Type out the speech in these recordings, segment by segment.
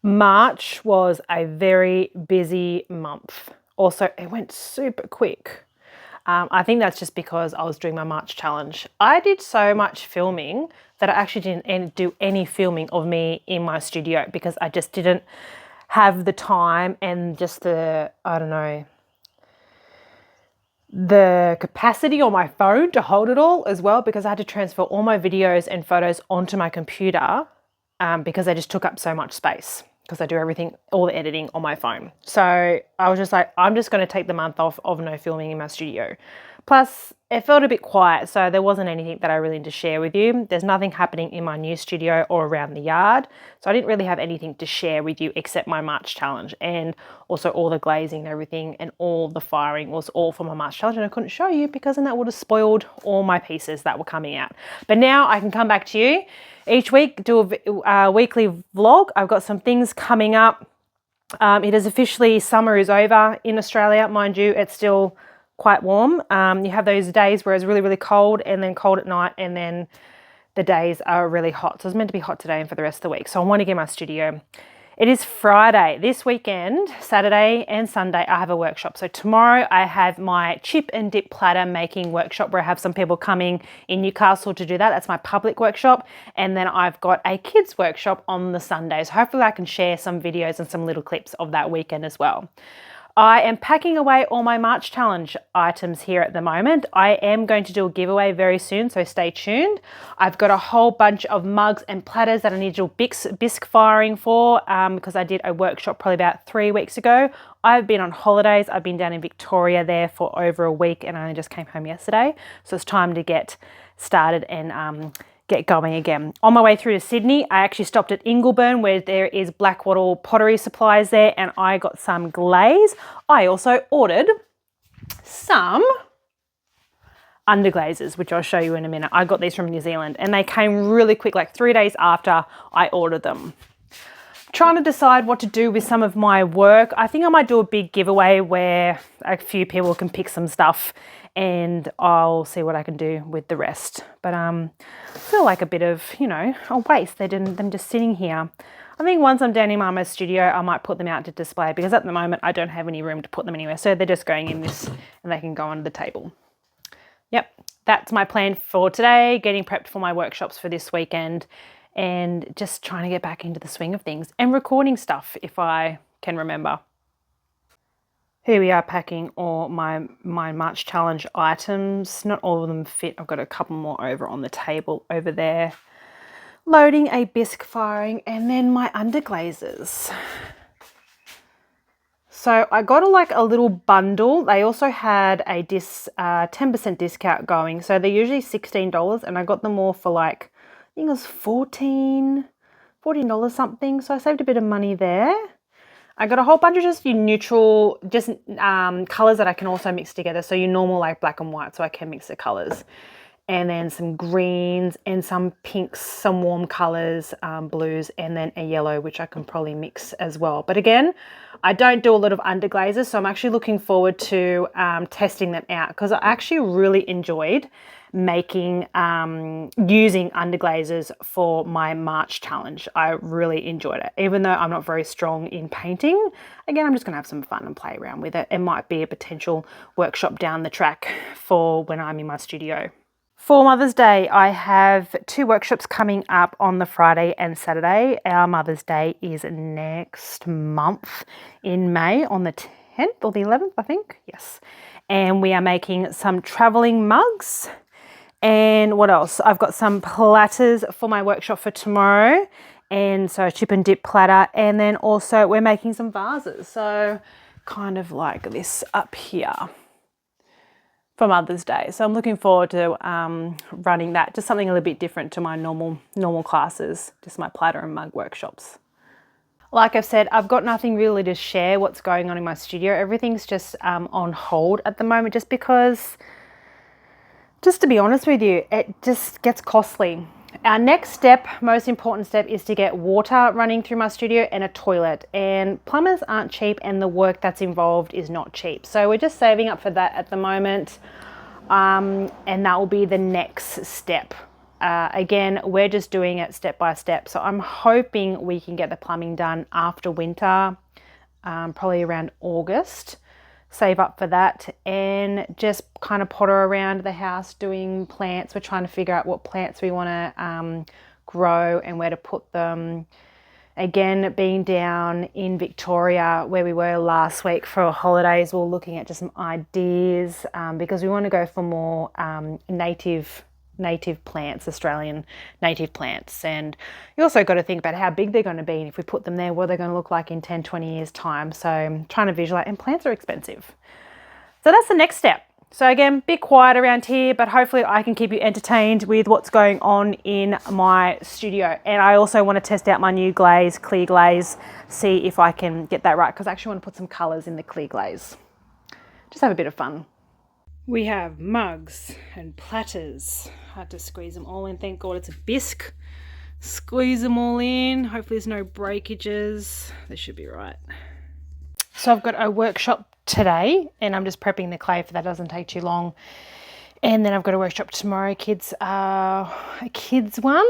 March was a very busy month. Also, it went super quick. I think that's just because I was doing my March challenge. I did so much filming that I actually didn't do any filming of me in my studio because I just didn't have the time and just the, I don't know, the capacity on my phone to hold it all as well, because I had to transfer all my videos and photos onto my computer because they just took up so much space, because I do everything, all the editing on my phone. So I was just like, I'm just going to take the month off of no filming in my studio. Plus, it felt a bit quiet, so there wasn't anything that I really need to share with you. There's nothing happening in my new studio or around the yard, so I didn't really have anything to share with you except my March challenge, and also all the glazing and everything, and all the firing was all for my March challenge, and I couldn't show you because then that would have spoiled all my pieces that were coming out. But now I can come back to you each week, do a weekly vlog. I've got some things coming up. It is officially, summer is over in Australia. Mind you, it's still quite warm. You have those days where it's really, really cold, and then cold at night, and then the days are really hot. So it's meant to be hot today and for the rest of the week. So I want to get my studio. It is Friday. This weekend, Saturday and Sunday, I have a workshop. So tomorrow I have my chip and dip platter making workshop, where I have some people coming in Newcastle to do that. That's my public workshop. And then I've got a kids workshop on the Sunday. So hopefully I can share some videos and some little clips of that weekend as well. I am packing away all my March challenge items here at the moment. I am going to do a giveaway very soon, so stay tuned. I've got a whole bunch of mugs and platters that I need to do bisque firing for because I did a workshop probably about 3 weeks ago. I've been on holidays. I've been down in Victoria there for over a week, and I only just came home yesterday. So it's time to get started and get going again. On my way through to Sydney, I actually stopped at Ingleburn, where there is Blackwattle pottery supplies there, and I got some glaze. I also ordered some Underglazes, which I'll show you in a minute. I got these from New Zealand, and they came really quick, like 3 days after I ordered them. Trying to decide what to do with some of my work. I think I might do a big giveaway where a few people can pick some stuff, and I'll see what I can do with the rest. But I feel like a bit of, you know, a waste. Them just sitting here. I think once I'm down in Mama's studio, I might put them out to display, because at the moment I don't have any room to put them anywhere. So they're just going in this, and they can go under the table. Yep, that's my plan for today, getting prepped for my workshops for this weekend, and just trying to get back into the swing of things and recording stuff if I can remember. Here we are packing all my March challenge items. Not all of them fit. I've got a couple more over on the table over there. Loading a bisque firing, and then my underglazes. So I got a little bundle. They also had a 10% discount going. So they're usually $16, and I got them all for like, I think it was $14 something. So I saved a bit of money there. I got a whole bunch of just your neutral, just colours that I can also mix together. So your normal like black and white, so I can mix the colours. And then some greens and some pinks, some warm colours, blues, and then a yellow, which I can probably mix as well. But again, I don't do a lot of underglazes, so I'm actually looking forward to testing them out, because I actually really enjoyed making using underglazes for my March challenge. I really enjoyed it, even though I'm not very strong in painting. Again, I'm just gonna have some fun and play around with it. It might be a potential workshop down the track for when I'm in my studio. For Mother's Day, I have 2 workshops coming up on the Friday and Saturday. Our Mother's Day is next month in May, on the 10th or the 11th, I think. Yes. And we are making some traveling mugs. And what else? I've got some platters for my workshop for tomorrow. And so chip and dip platter. And then also we're making some vases. So kind of like this up here for Mother's Day. So I'm looking forward to running that. Just something a little bit different to my normal classes, just my platter and mug workshops. Like I've said, I've got nothing really to share what's going on in my studio. Everything's just on hold at the moment, just because, just to be honest with you, it just gets costly. Our next step, most important step, is to get water running through my studio and a toilet. And plumbers aren't cheap, and the work that's involved is not cheap. So we're just saving up for that at the moment. And that will be the next step Again, we're just doing it step by step. So I'm hoping we can get the plumbing done after winter, probably around August. Save up for that and just kind of potter around the house doing plants. We're trying to figure out what plants we want to grow and where to put them. Again, being down in Victoria where we were last week for holidays, we're looking at just some ideas because we want to go for more native plants, Australian native plants. And you also got to think about how big they're going to be, and if we put them there, what they're going to look like in 10, 20 years time. So I'm trying to visualize, and plants are expensive. So that's the next step. So again, bit quiet around here, but hopefully I can keep you entertained with what's going on in my studio. And I also want to test out my new glaze, clear glaze, see if I can get that right, because I actually want to put some colours in the clear glaze. Just have a bit of fun. We have mugs and platters. Had to squeeze them all in. Thank God it's a bisque. Squeeze them all in. Hopefully there's no breakages. They should be right. So I've got a workshop today and I'm just prepping the clay for that. Doesn't take too long. And then I've got a workshop tomorrow, a kids one,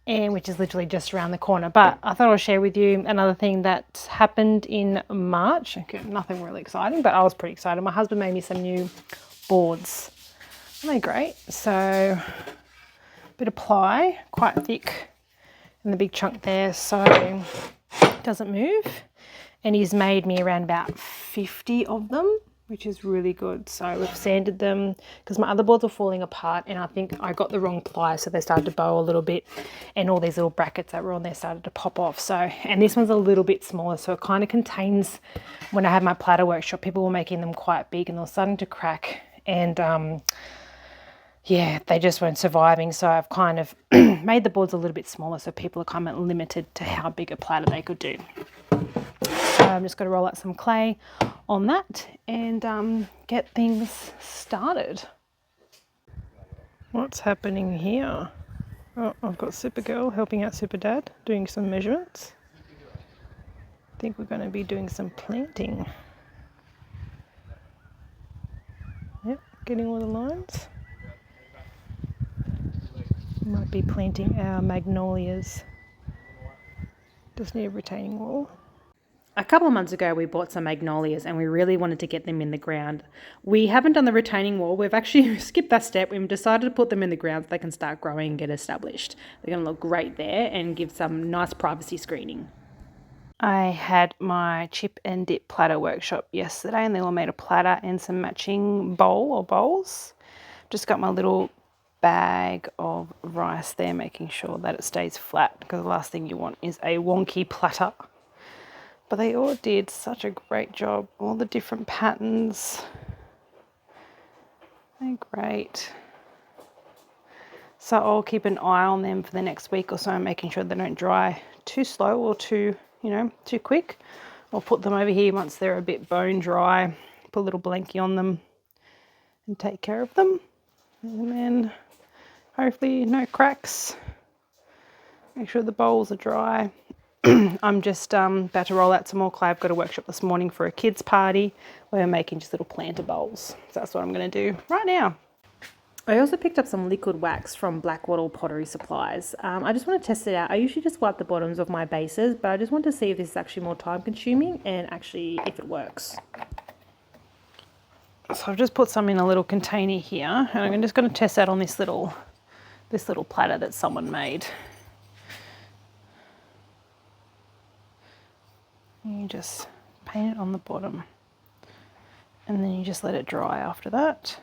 and which is literally just around the corner. But I thought I'll share with you another thing that happened in March. Okay, nothing really exciting, but I was pretty excited. My husband made me some new boards. Aren't they great? So a bit of ply, quite thick, and the big chunk there so it doesn't move. And he's made me around about 50 of them, which is really good. So we've sanded them because my other boards were falling apart and I think I got the wrong ply, so they started to bow a little bit and all these little brackets that were on there started to pop off. So, and this one's a little bit smaller, so it kind of contains, when I had my platter workshop, people were making them quite big and they were starting to crack and yeah, they just weren't surviving. So I've kind of made the boards a little bit smaller so people are kind of limited to how big a platter they could do. So I'm just going to roll out some clay on that and get things started. What's happening here? Oh, I've got Supergirl helping out Super Dad, doing some measurements. I think we're going to be doing some planting. Yep, getting all the lines. Might be planting our magnolias. Just need a retaining wall. A couple of months ago, we bought some magnolias and we really wanted to get them in the ground. We haven't done the retaining wall. We've actually skipped that step. We've decided to put them in the ground so they can start growing and get established. They're going to look great there and give some nice privacy screening. I had my chip and dip platter workshop yesterday and they all made a platter and some matching bowls. Just got my little bag of rice there, making sure that it stays flat because the last thing you want is a wonky platter. But they all did such a great job. All the different patterns. They're great. So I'll keep an eye on them for the next week or so, making sure they don't dry too slow or too quick. I'll put them over here once they're a bit bone dry. Put a little blankie on them and take care of them. And then hopefully no cracks. Make sure the bowls are dry. I'm just about to roll out some more clay. I've got a workshop this morning for a kids party where we're making just little planter bowls. So that's what I'm going to do right now. I also picked up some liquid wax from Blackwattle Pottery Supplies. I just want to test it out. I usually just wipe the bottoms of my bases, but I just want to see if this is actually more time consuming and actually if it works. So I've just put some in a little container here and I'm just going to test that on this little platter that someone made. You just paint it on the bottom and then you just let it dry after that.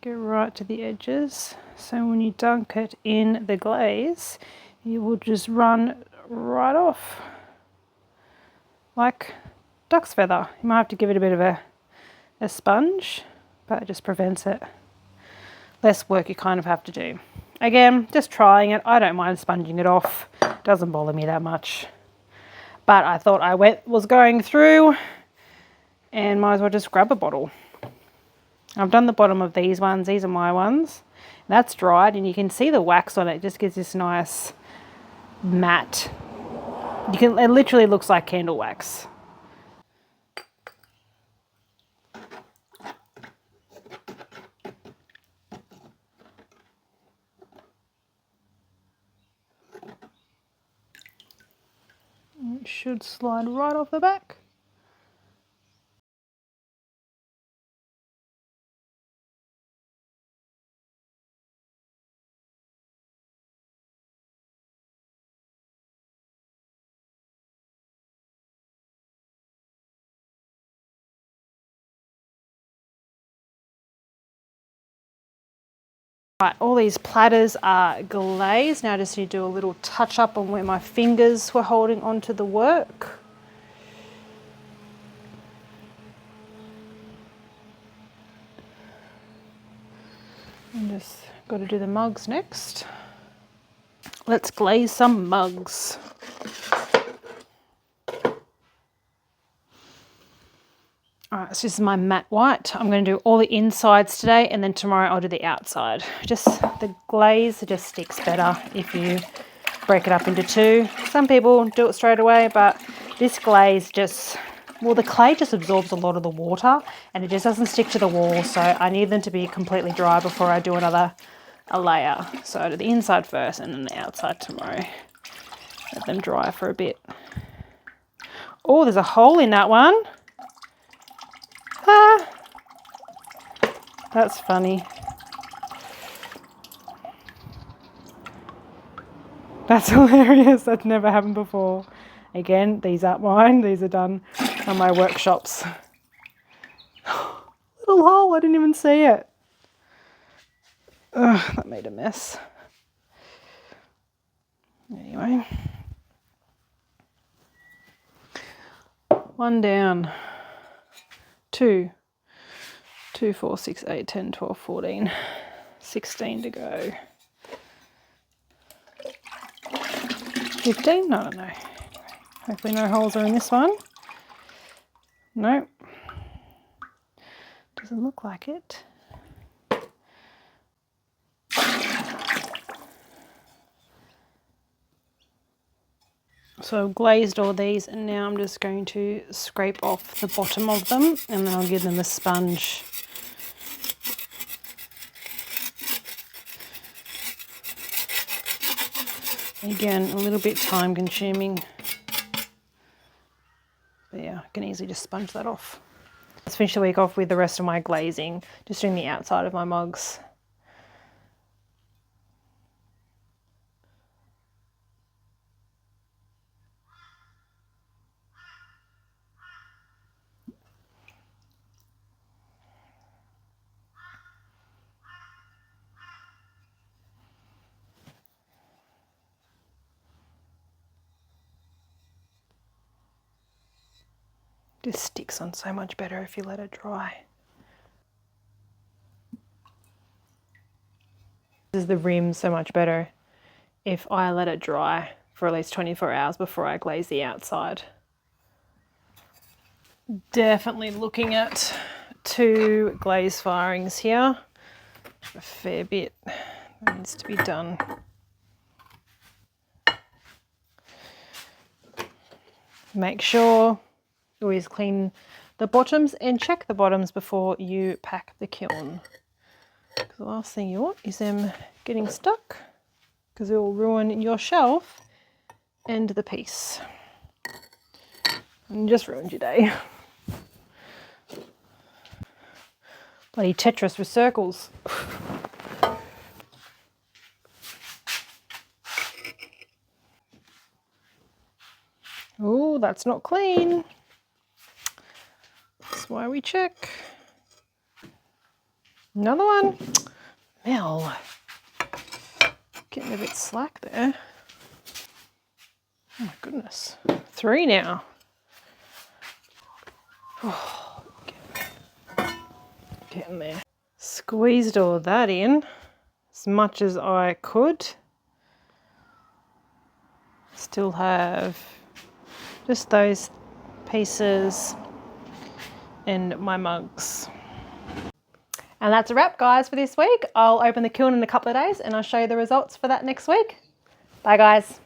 Go right to the edges. So when you dunk it in the glaze, you will just run right off like duck's feather. You might have to give it a bit of a sponge, but it just prevents it. Less work you kind of have to do. Again, just trying it. I don't mind sponging it off. It doesn't bother me that much. But I thought I was going through and might as well just grab a bottle. I've done the bottom of these ones. These are my ones. That's dried and you can see the wax on it. It just gives this nice matte. It literally looks like candle wax. It should slide right off the back. Right, all these platters are glazed. Now I just need to do a little touch up on where my fingers were holding onto the work. And just got to do the mugs next. Let's glaze some mugs. Alright, so this is my matte white. I'm going to do all the insides today, and then tomorrow I'll do the outside. Just the glaze just sticks better if you break it up into two. Some people do it straight away, but this glaze just, well, the clay just absorbs a lot of the water and it just doesn't stick to the wall, so I need them to be completely dry before I do a layer. So I do the inside first and then the outside tomorrow. Let them dry for a bit. Oh, there's a hole in that one. Ah, that's funny. That's hilarious. That's never happened before. Again, these aren't mine. These are done on my workshops. Little hole. I didn't even see it. Ugh, that made a mess. Anyway. One down. 2, 4, 6, 8, 10, 12, 14, 16 to go. 15? I don't know. Hopefully no holes are in this one. Nope. Doesn't look like it. So I've glazed all these, and now I'm just going to scrape off the bottom of them, and then I'll give them a sponge. Again, a little bit time consuming. But yeah, I can easily just sponge that off. Let's finish the week off with the rest of my glazing, just doing the outside of my mugs. Just sticks on so much better if you let it dry. This is the rim so much better if I let it dry for at least 24 hours before I glaze the outside. Definitely looking at 2 glaze firings here. A fair bit that needs to be done. Make sure you always clean the bottoms and check the bottoms before you pack the kiln. Because the last thing you want is them getting stuck, because it will ruin your shelf and the piece. And just ruined your day. Bloody Tetris with circles. Oh, that's not clean. That's why we check. Another one. Mel. Getting a bit slack there. Oh my goodness. 3 now. Oh, getting there. Squeezed all that in as much as I could. Still have just those pieces and my mugs. And that's a wrap, guys, for this week. I'll open the kiln in a couple of days and I'll show you the results for that next week. Bye, guys.